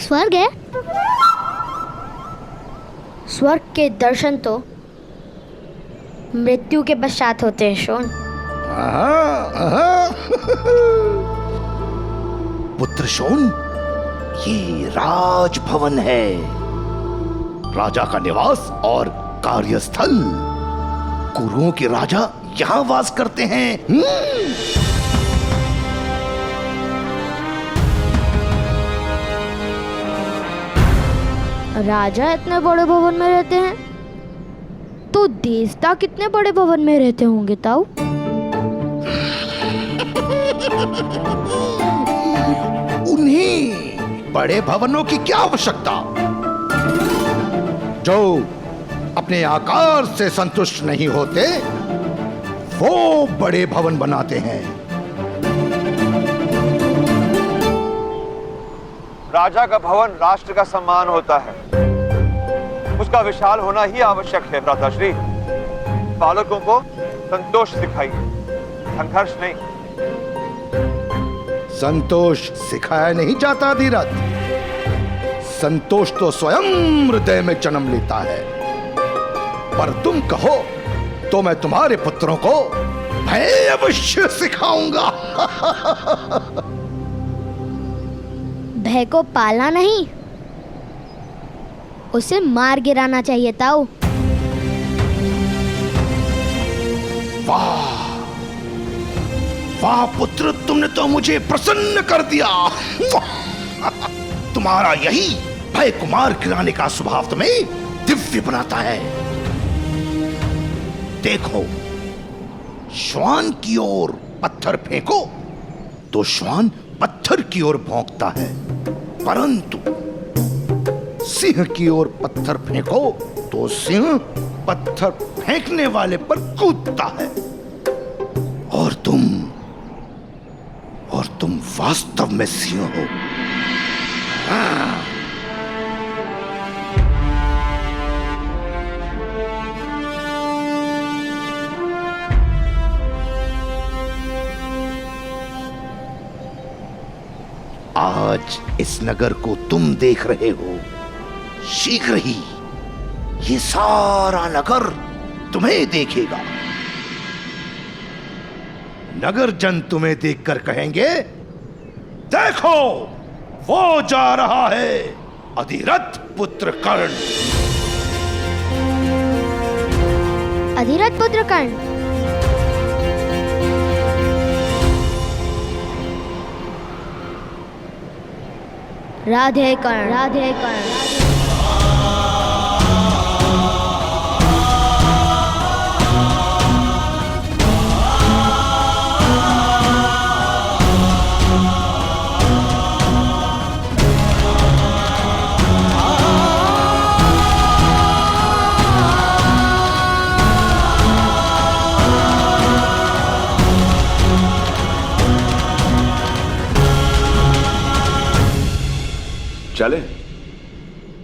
स्वर्ग है? स्वर्ग के दर्शन तो मृत्यु के पश्चात होते हैं शोन। पुत्र शोन, ये राजभवन है, राजा का निवास और कार्यस्थल। कुरुओं के राजा यहाँ वास करते हैं। राजा इतने बड़े भवन में रहते हैं तो देवता कितने बड़े भवन में रहते होंगे ताऊ? उन्हीं बड़े भवनों की क्या आवश्यकता, जो अपने आकार से संतुष्ट नहीं होते, वो बड़े भवन बनाते हैं। राजा का भवन राष्ट्र का सम्मान होता है, उसका विशाल होना ही आवश्यक है। भ्राताश्री, बालकों को संतोष सिखाइए, संघर्ष नहीं। संतोष सिखाया नहीं जाता धीरज, संतोष तो स्वयं हृदय में जन्म लेता है। पर तुम कहो तो मैं तुम्हारे पुत्रों को भय अवश्य सिखाऊंगा। भय को पालना नहीं, उसे मार गिराना चाहिए ताऊ। वाह वाह पुत्र, तुमने तो मुझे प्रसन्न कर दिया। तुम्हारा यही भय को मार गिराने का स्वभाव तुम्हें दिव्य बनाता है। देखो, श्वान की ओर पत्थर फेंको तो श्वान पत्थर की ओर भौंकता है, परंतु सिंह की ओर पत्थर फेंको तो सिंह पत्थर फेंकने वाले पर कूदता है। और तुम वास्तव में सिंह हो। हाँ। आज इस नगर को तुम देख रहे हो, शीघ्र ही ये सारा नगर तुम्हें देखेगा। नगर जन तुम्हें देखकर कहेंगे, देखो वो जा रहा है अधिरथ पुत्र कर्ण। अधिरथ पुत्र कर्ण? राधे कर्ण, राधे कर्ण। चले,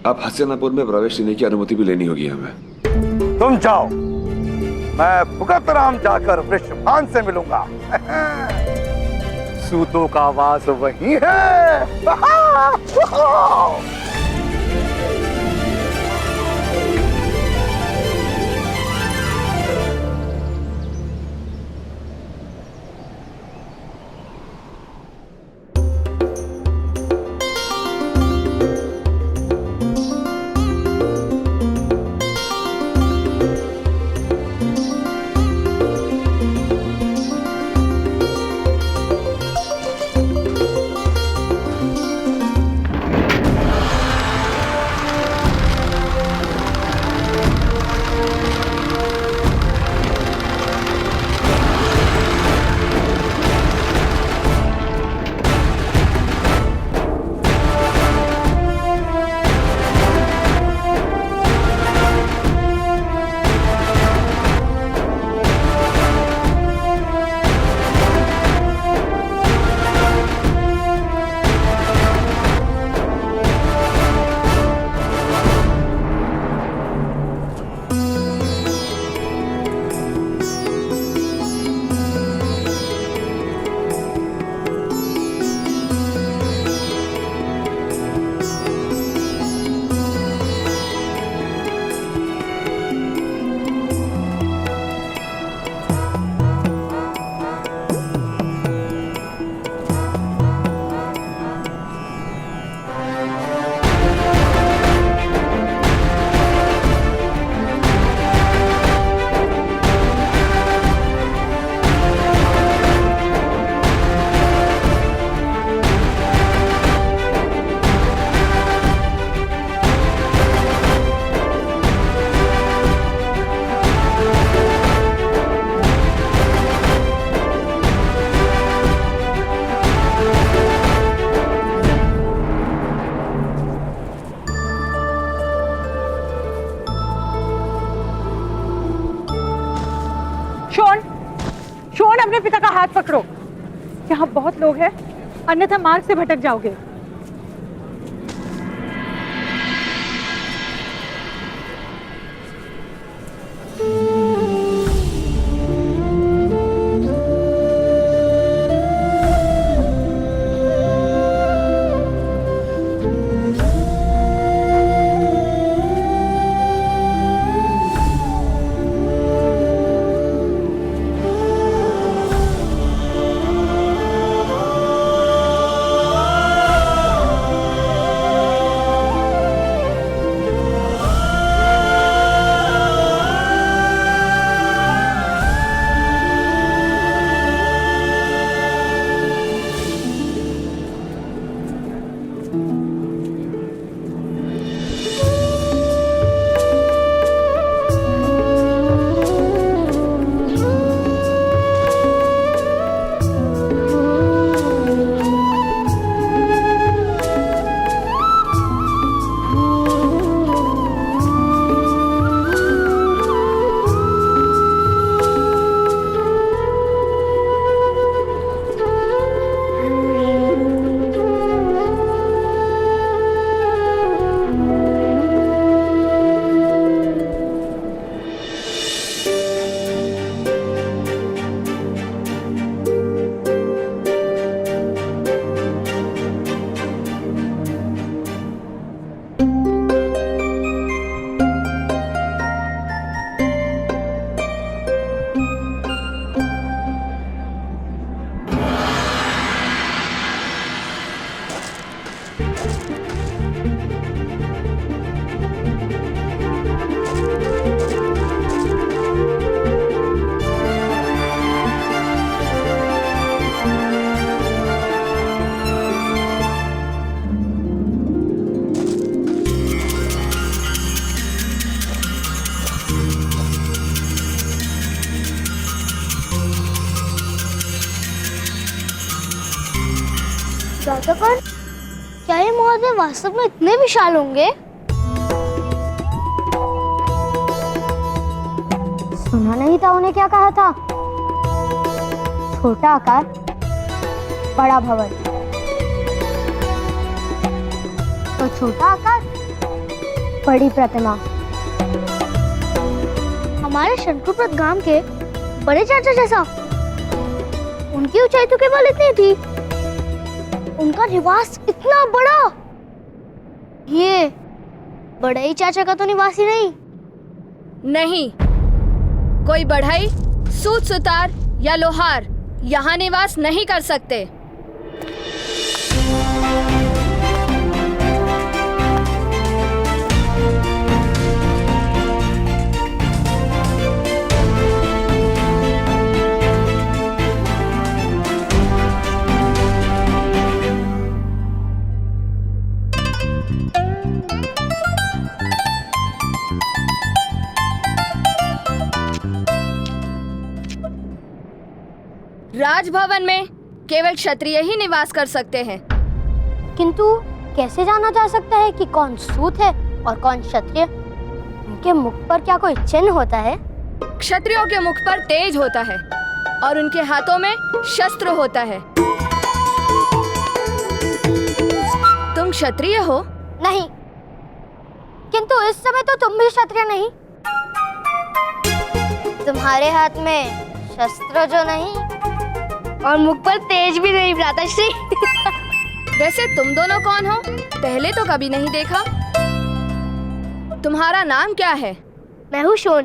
अब हस्तिनापुर में प्रवेश लेने की अनुमति भी लेनी होगी हमें। तुम जाओ, मैं भुगत राम जाकर वृषभान से मिलूंगा। सूतों का वास वही है। अपने पिता का हाथ पकड़ो। यहाँ बहुत लोग हैं, अन्यथा मार्ग से भटक जाओगे। राजागण, क्या ये महोदय वास्तव में इतने विशाल होंगे? सुना नहीं था उन्हें क्या कहा था? छोटा आकार, बड़ा भवन। तो छोटा आकार, बड़ी प्रतिमा। हमारे शंकुप्रत गांव के बड़े चाचा जैसा। उनकी ऊंचाई तो केवल इतनी थी, उनका निवास इतना बड़ा। ये बड़ाई चाचा का तो निवास ही नहीं। नहीं, कोई बढ़ई, सूत सुतार या लोहार यहाँ निवास नहीं कर सकते। राजभवन में केवल क्षत्रिय ही निवास कर सकते हैं। किंतु कैसे जाना जा सकता है कि कौन सूत है और कौन क्षत्रिय? उनके मुख पर क्या कोई चिन्ह होता है? क्षत्रियों के मुख पर तेज होता है और उनके हाथों में शस्त्र होता है। तुम क्षत्रिय हो? नहीं, किंतु इस समय तो तुम भी क्षत्रिय नहीं। तुम्हारे हाथ में शस्त्र जो नहीं और मुख पर तेज भी नहीं, भ्राताश्री। वैसे तुम दोनों कौन हो? पहले तो कभी नहीं देखा। तुम्हारा नाम क्या है? मैं हूँ शोन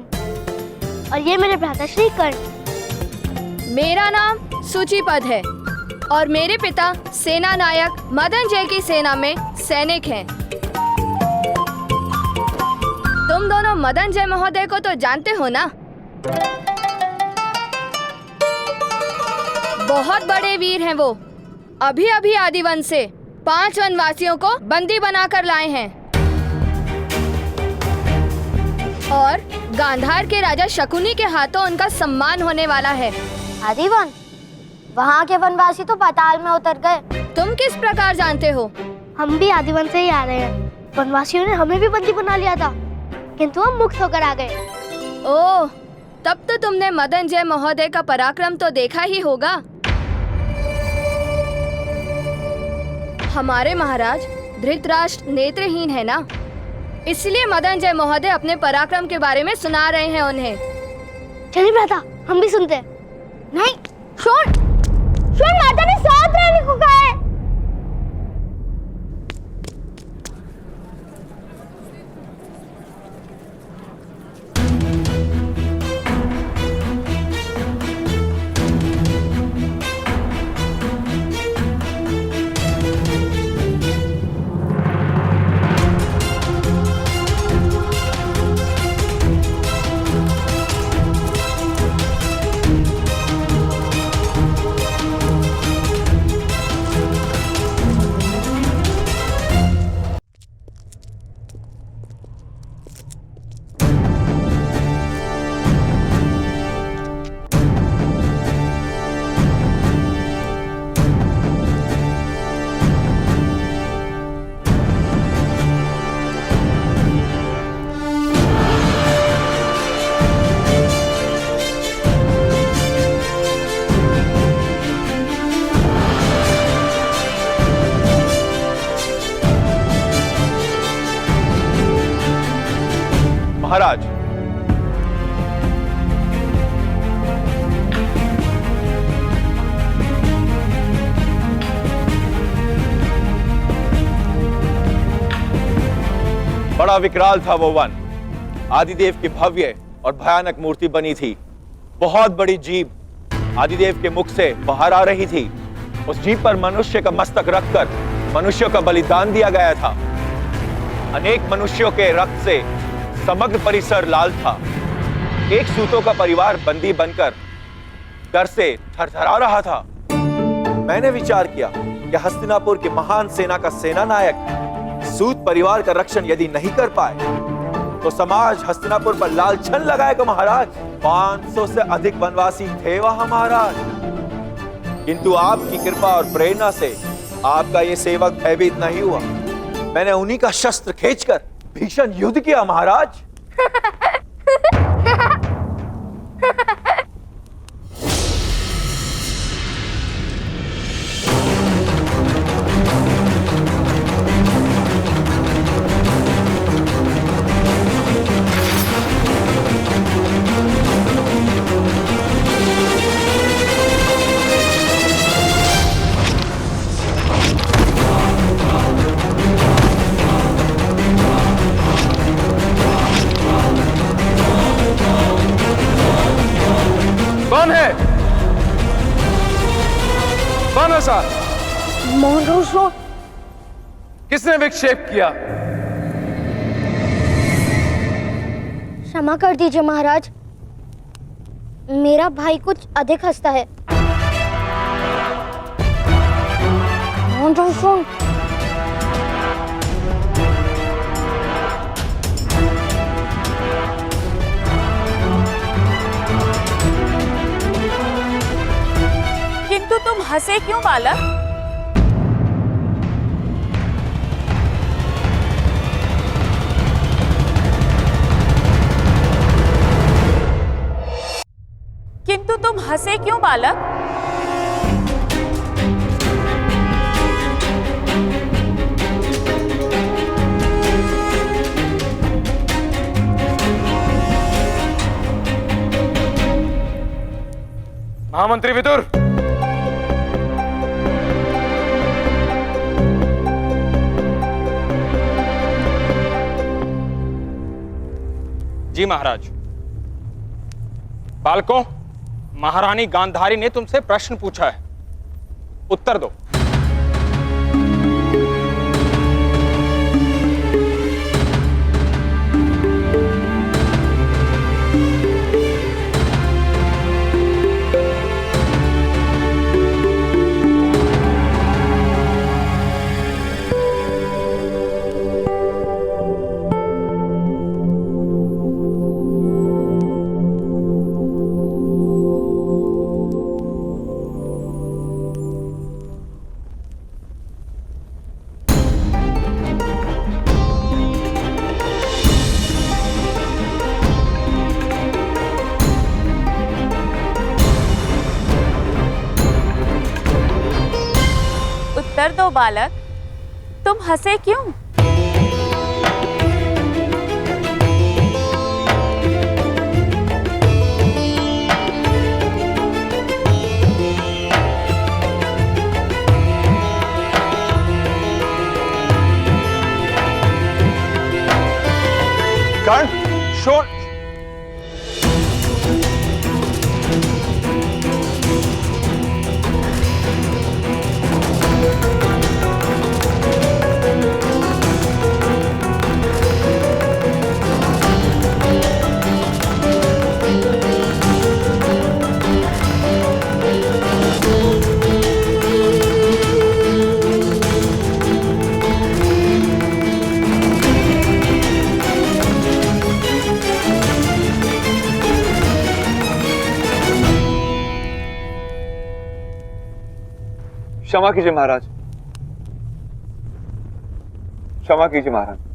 और ये मेरे भ्राताश्री कर्ण। मेरा नाम सूचीपद है और मेरे पिता सेना नायक मदन जय की सेना में सैनिक हैं। तुम दोनों मदन जय महोदय को तो जानते हो ना? बहुत बड़े वीर हैं वो। अभी अभी आदिवन से 5 वनवासियों को बंदी बनाकर लाए हैं और गांधार के राजा शकुनी के हाथों उनका सम्मान होने वाला है। आदिवन? वहाँ के वनवासी तो पाताल में उतर गए। तुम किस प्रकार जानते हो? हम भी आदिवन से ही आ रहे हैं। वनवासियों ने हमें भी बंदी बना लिया था, किंतु हम मुक्त होकर आ गए। ओह, तब तो तुमने मदन जय महोदय का पराक्रम तो देखा ही होगा। हमारे महाराज धृतराष्ट्र नेत्रहीन है ना, इसलिए मदन जय महोदय अपने पराक्रम के बारे में सुना रहे हैं उन्हें। चलिए भ्राता, हम भी सुनते हैं। नहीं, शोन, शोन, माता ने साथ रहने को कहा है। महाराज, बड़ा विकराल था वो वन। आदिदेव की भव्य और भयानक मूर्ति बनी थी। बहुत बड़ी जीभ आदिदेव के मुख से बाहर आ रही थी। उस जीभ पर मनुष्य का मस्तक रखकर मनुष्यों का बलिदान दिया गया था। अनेक मनुष्यों के रक्त से समग्र परिसर लाल था। एक सूतों का परिवार बंदी बनकर डर से थरथरा रहा था। मैंने विचार किया कि हस्तिनापुर की महान सेना का सेनानायक सूत परिवार का रक्षण यदि नहीं कर पाए तो समाज हस्तिनापुर पर लालछन लगाएगा महाराज। 500 से अधिक वनवासी थे वहां महाराज, किंतु आपकी कृपा और प्रेरणा से आपका ये सेवक भयभीत नहीं हुआ। मैंने उन्हीं का शस्त्र खींचकर भीषण युद्ध किया महाराज। कौन है? कौन है साहब? मोहन, किसने विक्षेप किया? क्षमा कर दीजिए महाराज, मेरा भाई कुछ अधिक हंसता है। मोहन, किंतु तुम हंसे क्यों बालक? किंतु तुम हंसे क्यों बालक? महामंत्री विदुर, जी महाराज। बालकों, महारानी गांधारी ने तुमसे प्रश्न पूछा है, उत्तर दो। उत्तर दो बालक, तुम हंसे क्यों? कर्ण, शोन, क्षमा कीजिए महाराज, क्षमा कीजिए महाराज।